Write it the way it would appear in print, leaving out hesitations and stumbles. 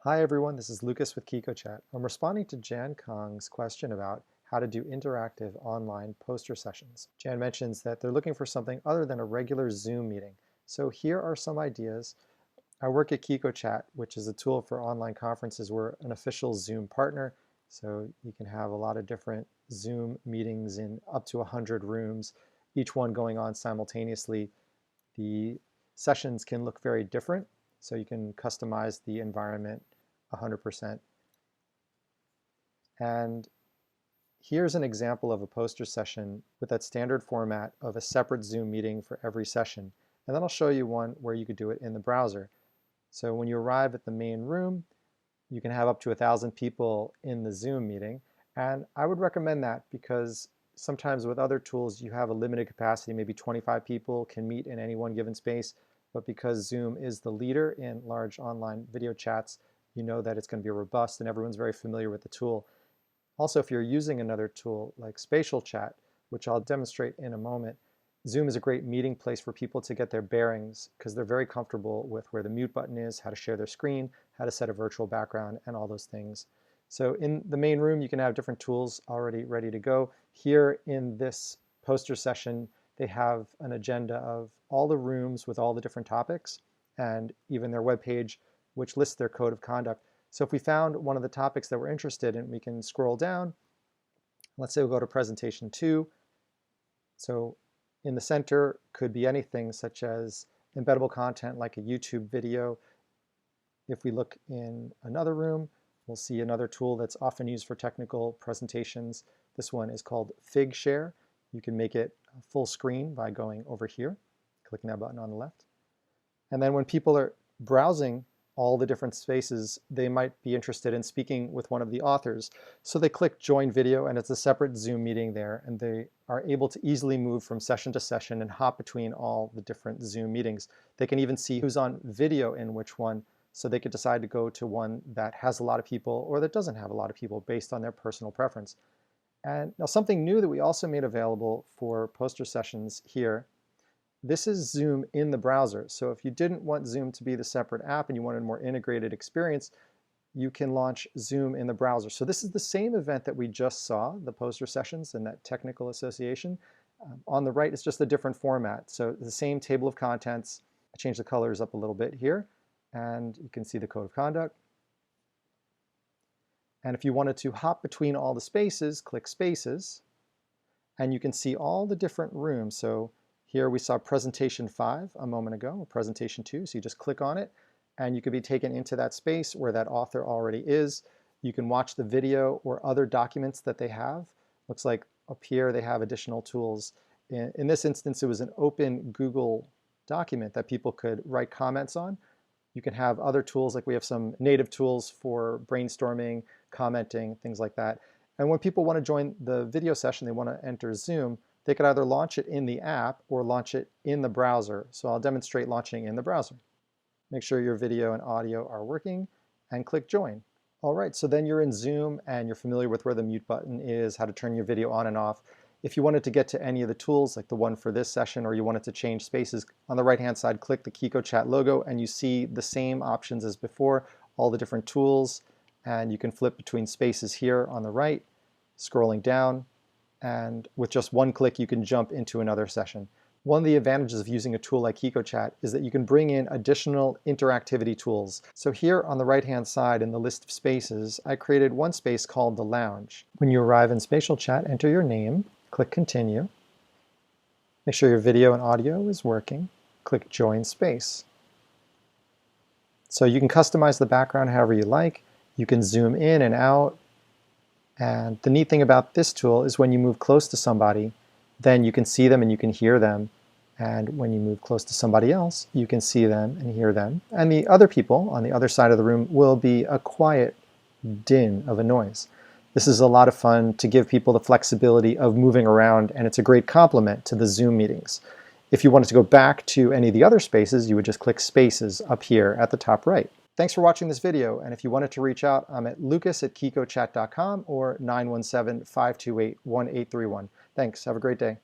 Hi everyone, this is Lucas with QiqoChat. I'm responding to Jan Kong's question about how to do interactive online poster sessions. Jan mentions that they're looking for something other than a regular Zoom meeting. So here are some ideas. I work at QiqoChat, which is a tool for online conferences. We're an official Zoom partner, so you can have a lot of different Zoom meetings in up to 100 rooms, each one going on simultaneously. The sessions can look very different, so you can customize the environment 100%. And here's an example of a poster session with that standard format of a separate Zoom meeting for every session. And then I'll show you one where you could do it in the browser. So when you arrive at the main room, you can have up to 1,000 people in the Zoom meeting. And I would recommend that because sometimes with other tools you have a limited capacity, maybe 25 people can meet in any one given space. But because Zoom is the leader in large online video chats, you know that it's going to be robust and everyone's very familiar with the tool. Also, if you're using another tool like Spatial Chat, which I'll demonstrate in a moment, Zoom is a great meeting place for people to get their bearings because they're very comfortable with where the mute button is, how to share their screen, how to set a virtual background, and all those things. So in the main room, you can have different tools already ready to go. Here in this poster session, they have an agenda of all the rooms with all the different topics and even their webpage, which lists their code of conduct. So if we found one of the topics that we're interested in, we can scroll down. Let's say we'll go to presentation 2. So in the center could be anything such as embeddable content like a YouTube video. If we look in another room, we'll see another tool that's often used for technical presentations. This one is called Figshare. You can make it full screen by going over here, clicking that button on the left. And then when people are browsing all the different spaces, they might be interested in speaking with one of the authors. So they click Join Video, and it's a separate Zoom meeting there, and they are able to easily move from session to session and hop between all the different Zoom meetings. They can even see who's on video in which one, so they could decide to go to one that has a lot of people or that doesn't have a lot of people based on their personal preference. And now something new that we also made available for poster sessions here, this is Zoom in the browser. So if you didn't want Zoom to be the separate app and you wanted a more integrated experience, you can launch Zoom in the browser. So this is the same event that we just saw, the poster sessions and that technical association. On the right, it's just a different format. So the same table of contents. I changed the colors up a little bit here, and you can see the code of conduct. And if you wanted to hop between all the spaces, click Spaces, and you can see all the different rooms. So here we saw presentation 5 a moment ago, or presentation 2, so you just click on it and you could be taken into that space where that author already is. You can watch the video or other documents that they have. Looks like up here they have additional tools. In this instance, it was an open Google document that people could write comments on. You can have other tools, like we have some native tools for brainstorming, commenting, things like that. And when people want to join the video session, they want to enter Zoom, they could either launch it in the app or launch it in the browser. So I'll demonstrate launching in the browser. Make sure your video and audio are working and click Join. All right, so then you're in Zoom and you're familiar with where the mute button is, how to turn your video on and off. If you wanted to get to any of the tools, like the one for this session, or you wanted to change spaces, on the right-hand side, click the QiqoChat logo and you see the same options as before, all the different tools, and you can flip between spaces here on the right, scrolling down, and with just one click you can jump into another session. One of the advantages of using a tool like QiqoChat is that you can bring in additional interactivity tools. So here on the right-hand side in the list of spaces, I created one space called the Lounge. When you arrive in Spatial Chat, enter your name, click Continue. Make sure your video and audio is working. Click Join Space. So you can customize the background however you like. You can zoom in and out. And the neat thing about this tool is when you move close to somebody, then you can see them and you can hear them. And when you move close to somebody else, you can see them and hear them. And the other people on the other side of the room will be a quiet din of a noise. This is a lot of fun to give people the flexibility of moving around, and it's a great complement to the Zoom meetings. If you wanted to go back to any of the other spaces, you would just click Spaces up here at the top right. Thanks for watching this video, and if you wanted to reach out, I'm at lucas@QiqoChat.com or 917-528-1831. Thanks, have a great day.